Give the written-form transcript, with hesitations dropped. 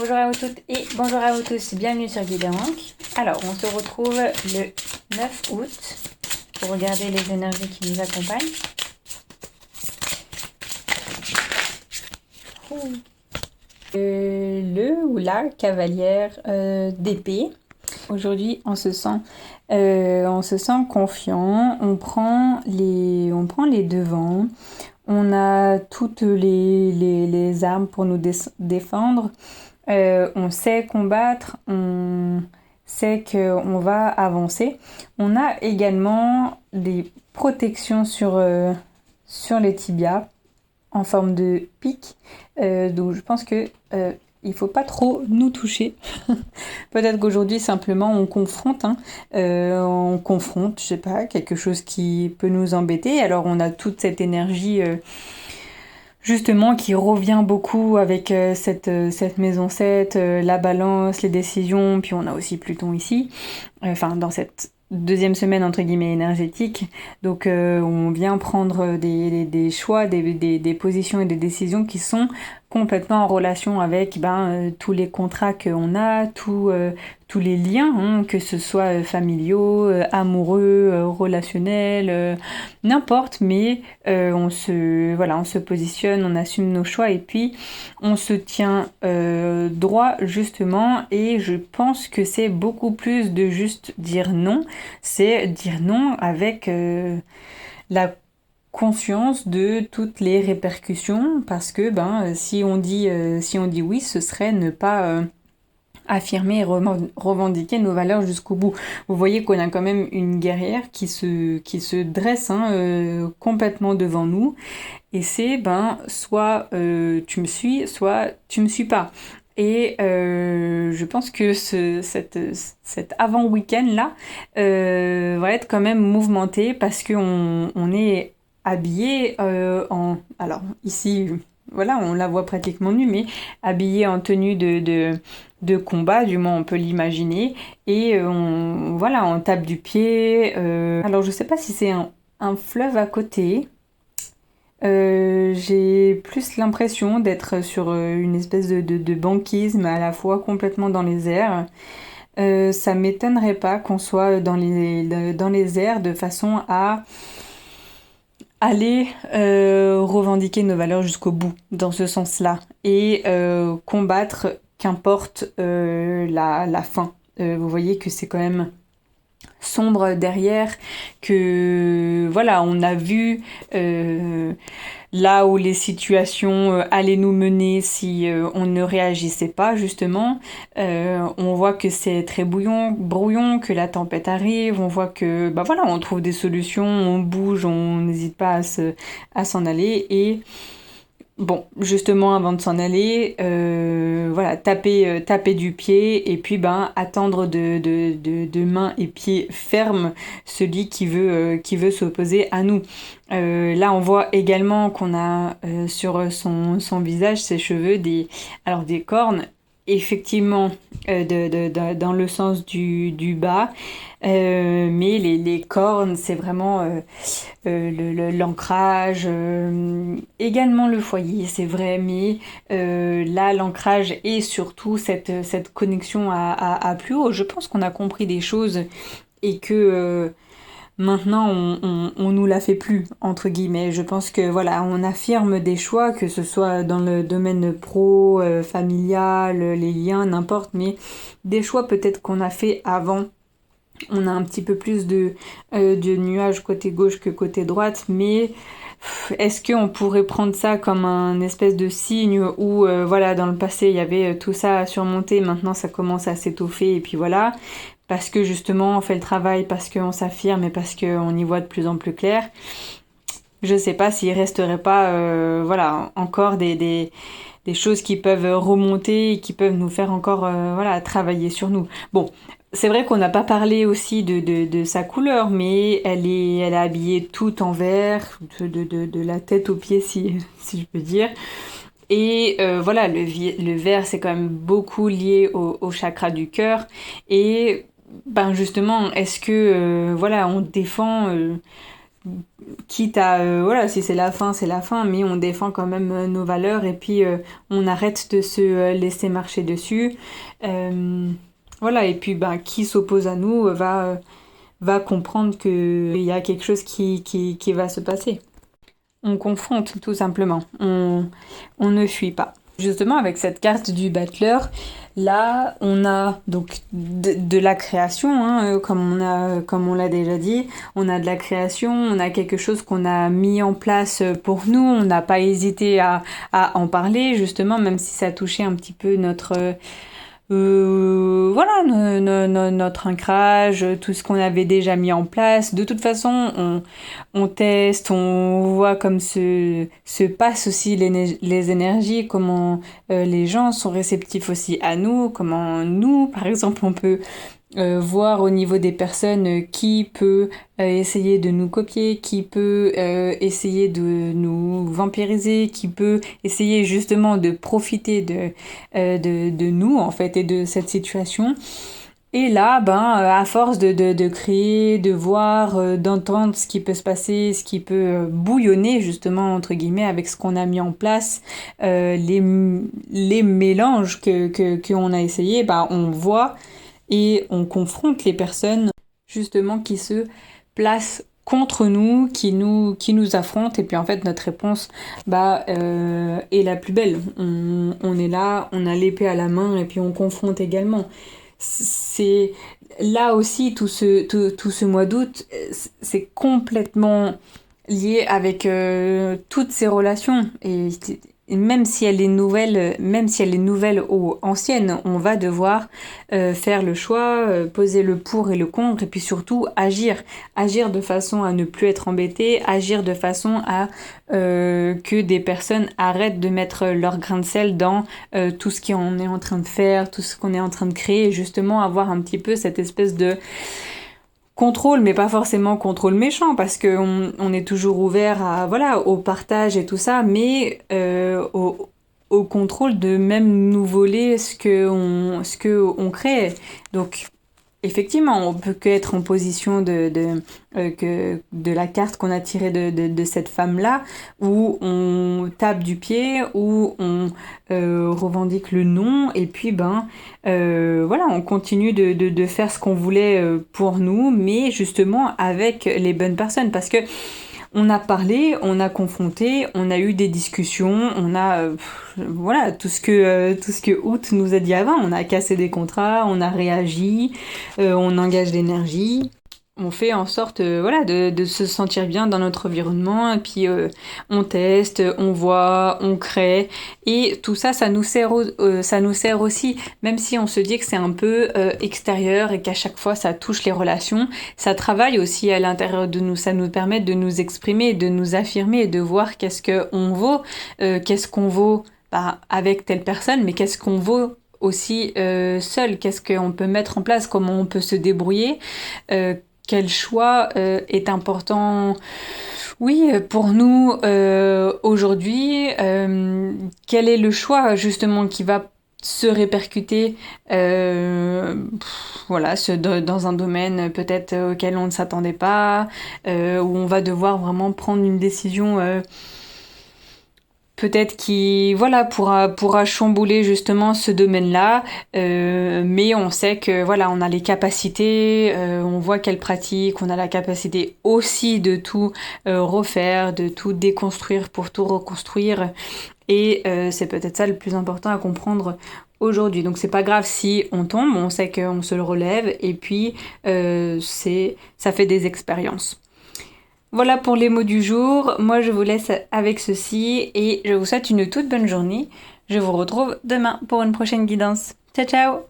Bonjour à vous toutes et bonjour à vous tous, bienvenue sur Guidemank. Alors, on se retrouve le 9 août pour regarder les énergies qui nous accompagnent. Le ou la cavalière d'épée. Aujourd'hui, on se sent confiant, on prend les devants, on a toutes les armes pour nous défendre. On sait combattre, on sait qu'on va avancer. On a également des protections sur les tibias en forme de pic. Donc je pense que il faut pas trop nous toucher. Peut-être qu'aujourd'hui simplement on confronte, je sais pas, quelque chose qui peut nous embêter. Alors on a toute cette énergie justement qui revient beaucoup avec cette maison 7, la balance, les décisions, puis on a aussi Pluton ici, dans cette deuxième semaine entre guillemets énergétique, donc on vient prendre des choix, des positions et des décisions qui sont complètement en relation avec tous les contrats qu'on a, tous les liens, que ce soit familiaux, amoureux, relationnels, n'importe, mais on se positionne, on assume nos choix et puis on se tient droit justement, et je pense que c'est beaucoup plus de juste dire non, c'est dire non avec la conscience de toutes les répercussions, parce que si on dit oui, ce serait ne pas affirmer et revendiquer nos valeurs jusqu'au bout. Vous voyez qu'on a quand même une guerrière qui se dresse complètement devant nous, et c'est soit tu me suis, soit tu me suis pas. Et je pense que cet avant-week-end là va être quand même mouvementé, parce qu'on est habillé alors ici, voilà, on la voit pratiquement nue, mais habillé en tenue de combat, du moins on peut l'imaginer, et on tape du pied. Alors je sais pas si c'est un fleuve à côté. J'ai plus l'impression d'être sur une espèce de banquise, mais à la fois complètement dans les airs. Ça m'étonnerait pas qu'on soit dans les airs, de façon à aller revendiquer nos valeurs jusqu'au bout, dans ce sens-là, et combattre, qu'importe la fin. Vous voyez que c'est quand même sombre derrière, que voilà, on a vu là où les situations allaient nous mener si on ne réagissait pas, justement. On voit que c'est très brouillon, que la tempête arrive, on voit que on trouve des solutions, on bouge, on n'hésite pas à s'en aller, et bon, justement, avant de s'en aller, taper du pied, et puis attendre de main et pied ferme celui qui veut s'opposer à nous. Là, on voit également qu'on a sur son visage, ses cheveux, des cornes, effectivement, dans le sens du bas, mais les cornes, c'est vraiment l'ancrage, également le foyer, c'est vrai, mais là, l'ancrage et surtout cette connexion à plus haut. Je pense qu'on a compris des choses, et que maintenant on nous la fait plus, entre guillemets. Je pense que voilà, on affirme des choix, que ce soit dans le domaine pro, familial, les liens, n'importe, mais des choix peut-être qu'on a fait avant. On a un petit peu plus de nuages côté gauche que côté droite, mais est-ce qu'on pourrait prendre ça comme un espèce de signe où dans le passé il y avait tout ça à surmonter, maintenant ça commence à s'étoffer, et puis voilà, parce que justement on fait le travail, parce qu'on s'affirme, et parce qu'on y voit de plus en plus clair. Je sais pas s'il resterait pas encore des choses qui peuvent remonter et qui peuvent nous faire encore travailler sur nous. Bon, c'est vrai qu'on n'a pas parlé aussi de sa couleur, mais elle est habillée tout en vert, de la tête aux pieds, si je peux dire. Et le vert, c'est quand même beaucoup lié au chakra du cœur. Et justement, est-ce que on défend quitte à, voilà, si c'est la fin, c'est la fin, mais on défend quand même nos valeurs et puis on arrête de se laisser marcher dessus. Voilà, et puis ben, qui s'oppose à nous va comprendre qu'il y a quelque chose qui va se passer. On confronte tout simplement, on ne fuit pas. Justement, avec cette carte du battleur, là, on a donc de la création, hein, comme on l'a déjà dit. On a de la création, on a quelque chose qu'on a mis en place pour nous. On n'a pas hésité à en parler, justement, même si ça touchait un petit peu voilà, notre ancrage, tout ce qu'on avait déjà mis en place. De toute façon, on teste, on voit comme se passent aussi les énergies, comment les gens sont réceptifs aussi à nous, comment nous, par exemple, on peut voir au niveau des personnes qui peut essayer de nous copier, qui peut essayer de nous vampiriser, qui peut essayer justement de profiter de nous en fait et de cette situation. Et là, ben, à force de créer, de voir, d'entendre ce qui peut se passer, ce qui peut bouillonner justement entre guillemets avec ce qu'on a mis en place, les mélanges qu'on a essayé, ben, on voit et on confronte les personnes justement qui se placent contre nous, qui nous affrontent, et puis en fait notre réponse est la plus belle. On est là, on a l'épée à la main et puis on confronte également. C'est là aussi tout ce mois d'août, c'est complètement lié avec toutes ces relations et même si elle est nouvelle ou ancienne, on va devoir faire le choix, poser le pour et le contre, et puis surtout agir de façon à ne plus être embêté, agir de façon à que des personnes arrêtent de mettre leur grain de sel dans tout ce qu'on est en train de faire, tout ce qu'on est en train de créer, et justement avoir un petit peu cette espèce de contrôle, mais pas forcément contrôle méchant, parce qu'on est toujours ouvert au partage et tout ça, mais au contrôle de même nous voler ce que on crée. Donc, effectivement, on peut qu'être en position de la carte qu'on a tirée de cette femme-là, où on tape du pied, où on revendique le non, et puis on continue de faire ce qu'on voulait pour nous, mais justement avec les bonnes personnes, parce que on a parlé, on a confronté, on a eu des discussions, on a tout ce que Août nous a dit avant, on a cassé des contrats, on a réagi, on engage l'énergie. On fait en sorte de se sentir bien dans notre environnement, et puis on teste, on voit, on crée, et tout ça, ça nous sert aussi, même si on se dit que c'est un peu extérieur et qu'à chaque fois ça touche les relations, ça travaille aussi à l'intérieur de nous, ça nous permet de nous exprimer, de nous affirmer, de voir qu'est-ce qu'on vaut, qu'est-ce qu'on vaut avec telle personne, mais qu'est-ce qu'on vaut aussi seul, qu'est-ce qu'on peut mettre en place, comment on peut se débrouiller, quel choix est important, oui, pour nous aujourd'hui. Quel est le choix justement qui va se répercuter dans un domaine peut-être auquel on ne s'attendait pas, où on va devoir vraiment prendre une décision peut-être qui pourra chambouler justement ce domaine-là, mais on sait que on a les capacités, on voit qu'elle pratique, on a la capacité aussi de tout refaire, de tout déconstruire pour tout reconstruire, et c'est peut-être ça le plus important à comprendre aujourd'hui. Donc c'est pas grave si on tombe, on sait qu'on se le relève, et puis ça fait des expériences. Voilà pour les mots du jour. Moi, je vous laisse avec ceci et je vous souhaite une toute bonne journée. Je vous retrouve demain pour une prochaine guidance. Ciao, ciao!